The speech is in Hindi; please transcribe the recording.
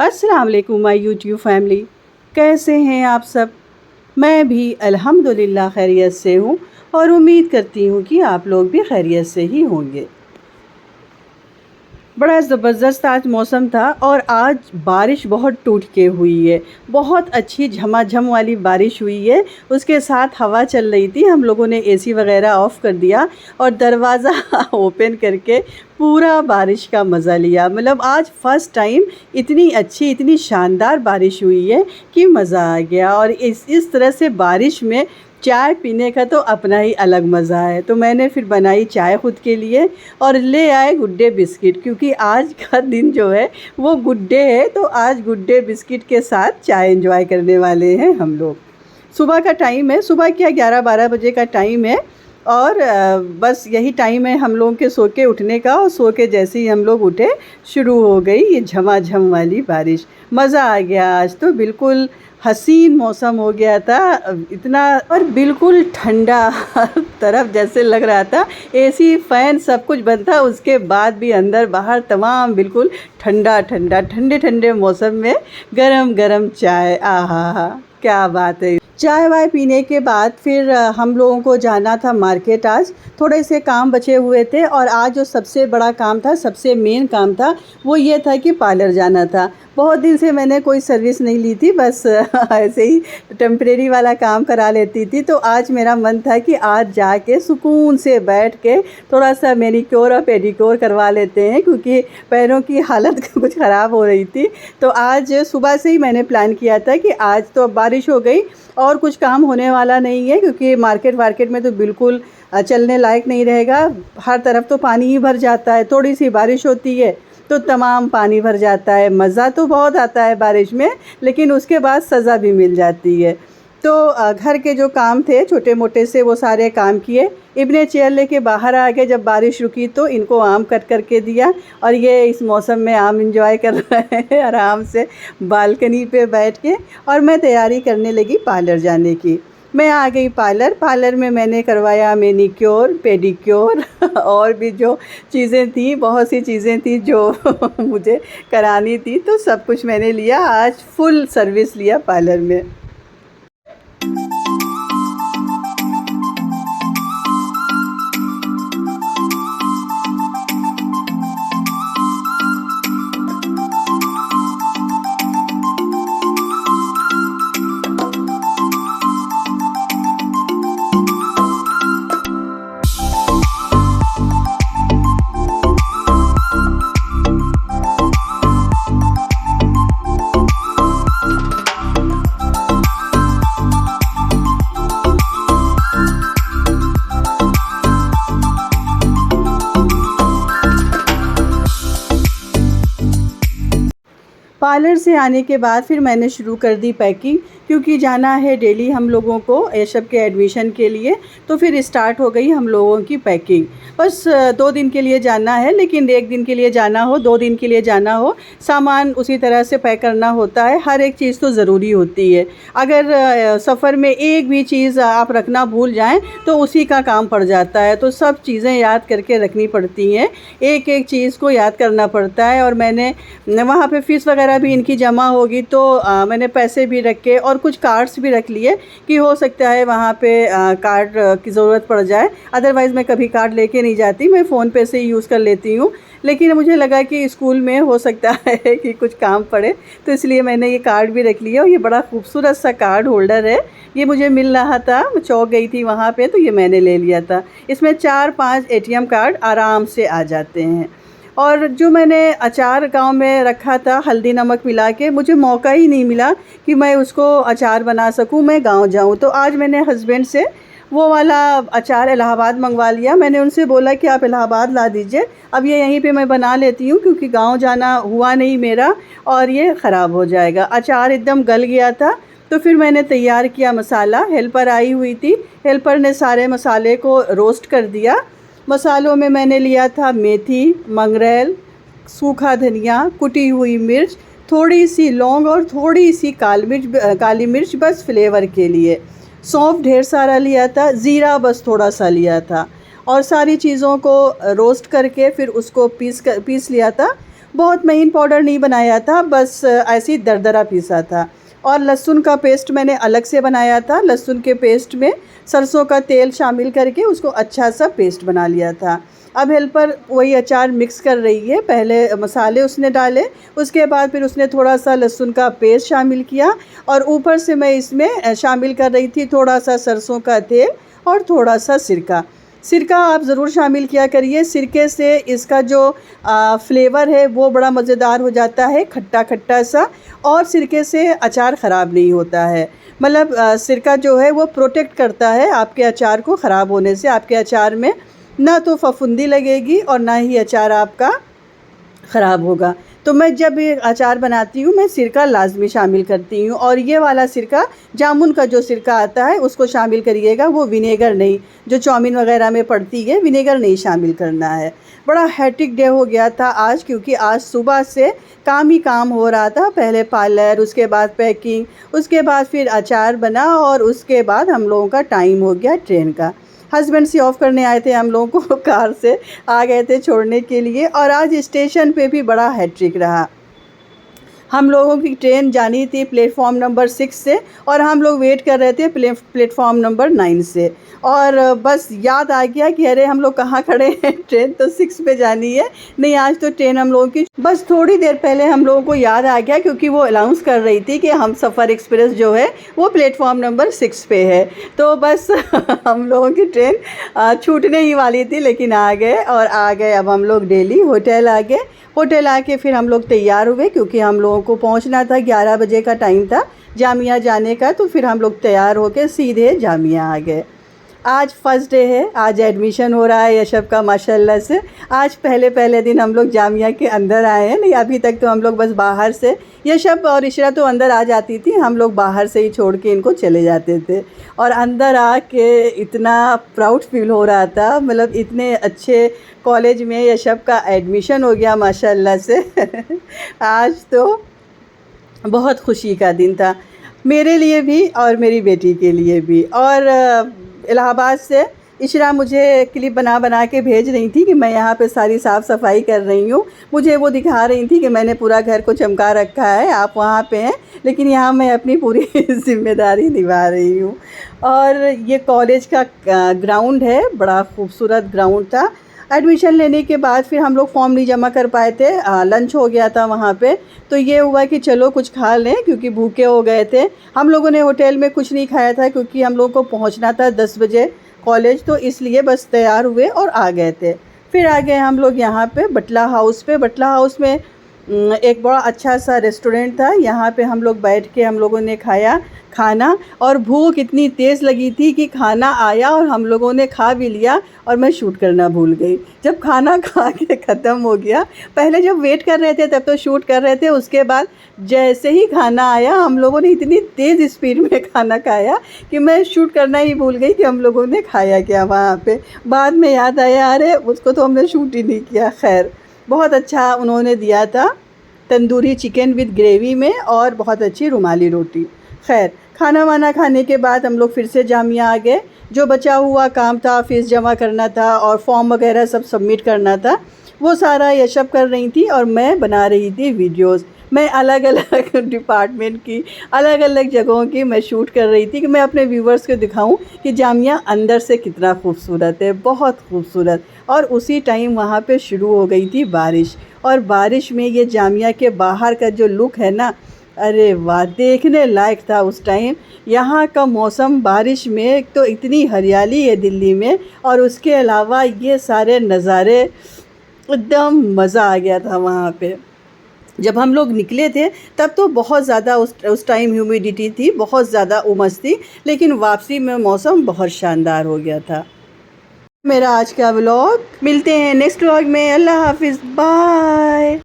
अस्सलाम वालेकुम माय यूट्यूब फैमिली। कैसे हैं आप सब? मैं भी अल्हम्दुलिल्लाह खैरियत से हूँ और उम्मीद करती हूँ कि आप लोग भी खैरियत से ही होंगे। बड़ा ज़बरदस्त आज मौसम था और आज बारिश बहुत टूट के हुई है। बहुत अच्छी झमाझम वाली बारिश हुई है। उसके साथ हवा चल रही थी। हम लोगों ने एसी वगैरह ऑफ़ कर दिया और दरवाज़ा ओपन करके पूरा बारिश का मज़ा लिया। मतलब आज फ़र्स्ट टाइम इतनी अच्छी, इतनी शानदार बारिश हुई है कि मज़ा आ गया। और इस तरह से बारिश में चाय पीने का तो अपना ही अलग मज़ा है। तो मैंने फिर बनाई चाय ख़ुद के लिए और ले आए गुड डे बिस्किट, क्योंकि आज का दिन जो है वो गुड डे है। तो आज गुड डे बिस्किट के साथ चाय एंजॉय करने वाले हैं हम लोग। सुबह का टाइम है, सुबह क्या 11-12 बजे का टाइम है और बस यही टाइम है हम लोगों के सो के उठने का। और सो के जैसे ही हम लोग उठे शुरू हो गई ये झमाझम वाली बारिश। मज़ा आ गया। आज तो बिल्कुल हसीन मौसम हो गया था, इतना और बिल्कुल ठंडा हर तरफ जैसे लग रहा था एसी फ़ैन सब कुछ बंद था। उसके बाद भी अंदर बाहर तमाम बिल्कुल ठंडा ठंडा, ठंडे ठंडे मौसम में गरम गरम चाय। आहा हा, क्या बात है। चाय वाय पीने के बाद फिर हम लोगों को जाना था मार्केट। आज थोड़े से काम बचे हुए थे और आज जो सबसे बड़ा काम था, सबसे मेन काम था, वो ये था कि पार्लर जाना था। बहुत दिन से मैंने कोई सर्विस नहीं ली थी, बस ऐसे ही टेम्परेरी वाला काम करा लेती थी। तो आज मेरा मन था कि आज जाके सुकून से बैठ के थोड़ा सा मैनीक्योर और पेडिक्योर करवा लेते हैं, क्योंकि पैरों की हालत कुछ ख़राब हो रही थी। तो आज सुबह से ही मैंने प्लान किया था कि आज तो अब बारिश हो गई और कुछ काम होने वाला नहीं है, क्योंकि मार्केट में तो बिल्कुल चलने लायक नहीं रहेगा। हर तरफ तो पानी ही भर जाता है। थोड़ी सी बारिश होती है तो तमाम पानी भर जाता है। मज़ा तो बहुत आता है बारिश में, लेकिन उसके बाद सज़ा भी मिल जाती है। तो घर के जो काम थे छोटे मोटे से वो सारे काम किए। इब्ने चेयर लेके बाहर आ गए। जब बारिश रुकी तो इनको आम कट करके दिया और ये इस मौसम में आम एंजॉय कर रहे हैं आराम से बालकनी पे बैठ के। और मैं तैयारी करने लगी पार्लर जाने की। मैं आ गई पार्लर में मैंने करवाया मैनीक्योर, पेडिक्योर और भी जो चीज़ें थी, बहुत सी चीज़ें थी जो मुझे करानी थी, तो सब कुछ मैंने लिया। आज फुल सर्विस लिया पार्लर में। पार्लर से आने के बाद फिर मैंने शुरू कर दी पैकिंग, क्योंकि जाना है डेली हम लोगों को एशब के एडमिशन के लिए। तो फिर स्टार्ट हो गई हम लोगों की पैकिंग। बस 2 दिन के लिए जाना है, लेकिन 1 दिन के लिए जाना हो, 2 दिन के लिए जाना हो, सामान उसी तरह से पैक करना होता है। हर एक चीज़ तो ज़रूरी होती है। अगर सफ़र में एक भी चीज़ आप रखना भूल जाएं तो उसी का काम पड़ जाता है। तो सब चीज़ें याद करके रखनी पड़ती हैं, एक एक चीज़ को याद करना पड़ता है। और मैंने वहाँ पे फ़ीस वगैरह भी इनकी जमा होगी, तो मैंने पैसे भी रखे और कुछ कार्ड्स भी रख लिए कि हो सकता है वहाँ पे कार्ड की ज़रूरत पड़ जाए। अदरवाइज़ मैं कभी कार्ड लेके नहीं जाती, मैं फ़ोन पे से ही यूज़ कर लेती हूँ। लेकिन मुझे लगा कि स्कूल में हो सकता है कि कुछ काम पड़े, तो इसलिए मैंने ये कार्ड भी रख लिया। और ये बड़ा खूबसूरत सा कार्ड होल्डर है, ये मुझे मिल रहा था, मैं चौक गई थी वहाँ पे, तो ये मैंने ले लिया था। इसमें 4-5 ATM कार्ड आराम से आ जाते हैं। और जो मैंने अचार गांव में रखा था हल्दी नमक मिला के, मुझे मौका ही नहीं मिला कि मैं उसको अचार बना सकूं, मैं गांव जाऊं। तो आज मैंने हस्बैंड से वो वाला अचार इलाहाबाद मंगवा लिया। मैंने उनसे बोला कि आप इलाहाबाद ला दीजिए, अब ये यहीं पे मैं बना लेती हूँ, क्योंकि गांव जाना हुआ नहीं मेरा और ये ख़राब हो जाएगा। अचार एकदम गल गया था। तो फिर मैंने तैयार किया मसाला। हेल्पर आई हुई थी, हेल्पर ने सारे मसाले को रोस्ट कर दिया। मसालों में मैंने लिया था मेथी, मंगरेल, सूखा धनिया, कुटी हुई मिर्च, थोड़ी सी लौंग और थोड़ी सी काली मिर्च बस फ्लेवर के लिए। सौंफ ढेर सारा लिया था, ज़ीरा बस थोड़ा सा लिया था। और सारी चीज़ों को रोस्ट करके फिर उसको पीस लिया था। बहुत महीन पाउडर नहीं बनाया था, बस ऐसे ही दरदरा पीसा था। और लहसुन का पेस्ट मैंने अलग से बनाया था। लहसुन के पेस्ट में सरसों का तेल शामिल करके उसको अच्छा सा पेस्ट बना लिया था। अब हेल्पर वही अचार मिक्स कर रही है। पहले मसाले उसने डाले, उसके बाद फिर उसने थोड़ा सा लहसुन का पेस्ट शामिल किया और ऊपर से मैं इसमें शामिल कर रही थी थोड़ा सा सरसों का तेल और थोड़ा सा सिरका। सिरका आप ज़रूर शामिल किया करिए। सिरके से इसका जो फ्लेवर है वो बड़ा मज़ेदार हो जाता है, खट्टा खट्टा सा, और सिरके से अचार ख़राब नहीं होता है। मतलब सिरका जो है वो प्रोटेक्ट करता है आपके अचार को ख़राब होने से। आपके अचार में ना तो फफूंदी लगेगी और ना ही अचार आपका ख़राब होगा। तो मैं जब ये अचार बनाती हूँ मैं सिरका लाजमी शामिल करती हूँ। और ये वाला सिरका, जामुन का जो सिरका आता है उसको शामिल करिएगा, वो विनेगर नहीं, जो चाउमीन वगैरह में पड़ती है विनेगर नहीं शामिल करना है। बड़ा हैट्रिक डे हो गया था आज, क्योंकि आज सुबह से काम ही काम हो रहा था। पहले पार्लर, उसके बाद पैकिंग, उसके बाद फिर अचार बना और उसके बाद हम लोगों का टाइम हो गया ट्रेन का। हस्बैंड सी ऑफ़ करने आए थे हम लोगों को, कार से आ गए थे छोड़ने के लिए। और आज स्टेशन पे भी बड़ा हैट्रिक रहा। हम लोगों की ट्रेन जानी थी प्लेटफॉर्म नंबर 6 से और हम लोग वेट कर रहे थे प्लेटफॉर्म नंबर 9 से। और बस याद आ गया कि अरे हम लोग कहाँ खड़े हैं, ट्रेन तो 6 पे जानी है। नहीं, आज तो ट्रेन हम लोगों की, बस थोड़ी देर पहले हम लोगों को याद आ गया, क्योंकि वो अनाउंस कर रही थी कि हम सफ़र एक्सप्रेस जो है वो प्लेटफॉर्म नंबर 6 पे है। तो बस हम लोगों की ट्रेन छूटने ही वाली थी, लेकिन आ गए। और आ गए, अब हम लोग दिल्ली होटल आ गए। होटल आके फिर हम लोग तैयार हुए, क्योंकि हम लोगों को पहुंचना था, 11 बजे का टाइम था जामिया जाने का। तो फिर हम लोग तैयार होके सीधे जामिया आ गए। आज फ़र्स्ट डे है, आज एडमिशन हो रहा है यशब का माशाल्लाह से। आज पहले दिन हम लोग जामिया के अंदर आए हैं। नहीं, अभी तक तो हम लोग बस बाहर से, यशब और इशरा तो अंदर आ जाती थी, हम लोग बाहर से ही छोड़ के इनको चले जाते थे। और अंदर आके इतना प्राउड फील हो रहा था, मतलब इतने अच्छे कॉलेज में यशब का एडमिशन हो गया माशाल्लाह से। आज तो बहुत खुशी का दिन था मेरे लिए भी और मेरी बेटी के लिए भी। और इलाहाबाद से इशरा मुझे क्लिप बना बना के भेज रही थी कि मैं यहाँ पे सारी साफ़ सफाई कर रही हूँ। मुझे वो दिखा रही थी कि मैंने पूरा घर को चमका रखा है, आप वहाँ पे हैं, लेकिन यहाँ मैं अपनी पूरी ज़िम्मेदारी निभा रही हूँ। और ये कॉलेज का ग्राउंड है, बड़ा खूबसूरत ग्राउंड था। एडमिशन लेने के बाद फिर हम लोग फॉर्म नहीं जमा कर पाए थे, लंच हो गया था वहाँ पे। तो ये हुआ कि चलो कुछ खा लें, क्योंकि भूखे हो गए थे। हम लोगों ने होटल में कुछ नहीं खाया था, क्योंकि हम लोगों को पहुँचना था 10 बजे कॉलेज, तो इसलिए बस तैयार हुए और आ गए थे। फिर आ गए हम लोग यहाँ पे बटला हाउस पे। बटला हाउस में एक बड़ा अच्छा सा रेस्टोरेंट था, यहाँ पे हम लोग बैठ के हम लोगों ने खाया खाना। और भूख इतनी तेज़ लगी थी कि खाना आया और हम लोगों ने खा भी लिया और मैं शूट करना भूल गई। जब खाना खा के ख़त्म हो गया, पहले जब वेट कर रहे थे तब तो शूट कर रहे थे, उसके बाद जैसे ही खाना आया हम लोगों ने इतनी तेज़ स्पीड में खाना खाया कि मैं शूट करना ही भूल गई कि हम लोगों ने खाया क्या वहाँ पे। बाद में याद आया, अरे उसको तो हमने शूट ही नहीं किया। खैर, बहुत अच्छा उन्होंने दिया था, तंदूरी चिकन विद ग्रेवी में और बहुत अच्छी रुमाली रोटी। खैर, खाना वाना खाने के बाद हम लोग फिर से जामिया आ गए। जो बचा हुआ काम था, फ़ीस जमा करना था और फॉर्म वगैरह सब सबमिट करना था, वो सारा यशब कर रही थी और मैं बना रही थी वीडियोस। मैं अलग अलग डिपार्टमेंट की, अलग अलग जगहों की मैं शूट कर रही थी कि मैं अपने व्यूवर्स को दिखाऊं कि जामिया अंदर से कितना खूबसूरत है, बहुत खूबसूरत। और उसी टाइम वहाँ पे शुरू हो गई थी बारिश, और बारिश में ये जामिया के बाहर का जो लुक है ना, अरे वाह, देखने लायक था उस टाइम। यहाँ का मौसम बारिश में, एक तो इतनी हरियाली है दिल्ली में, और उसके अलावा ये सारे नज़ारे, एकदम मज़ा आ गया था वहाँ पे। जब हम लोग निकले थे तब तो बहुत ज़्यादा उस टाइम ह्यूमिडिटी थी, बहुत ज़्यादा उमस थी, लेकिन वापसी में मौसम बहुत शानदार हो गया था। मेरा आज का व्लॉग, मिलते हैं नेक्स्ट व्लॉग में। अल्लाह हाफिज़, बाय।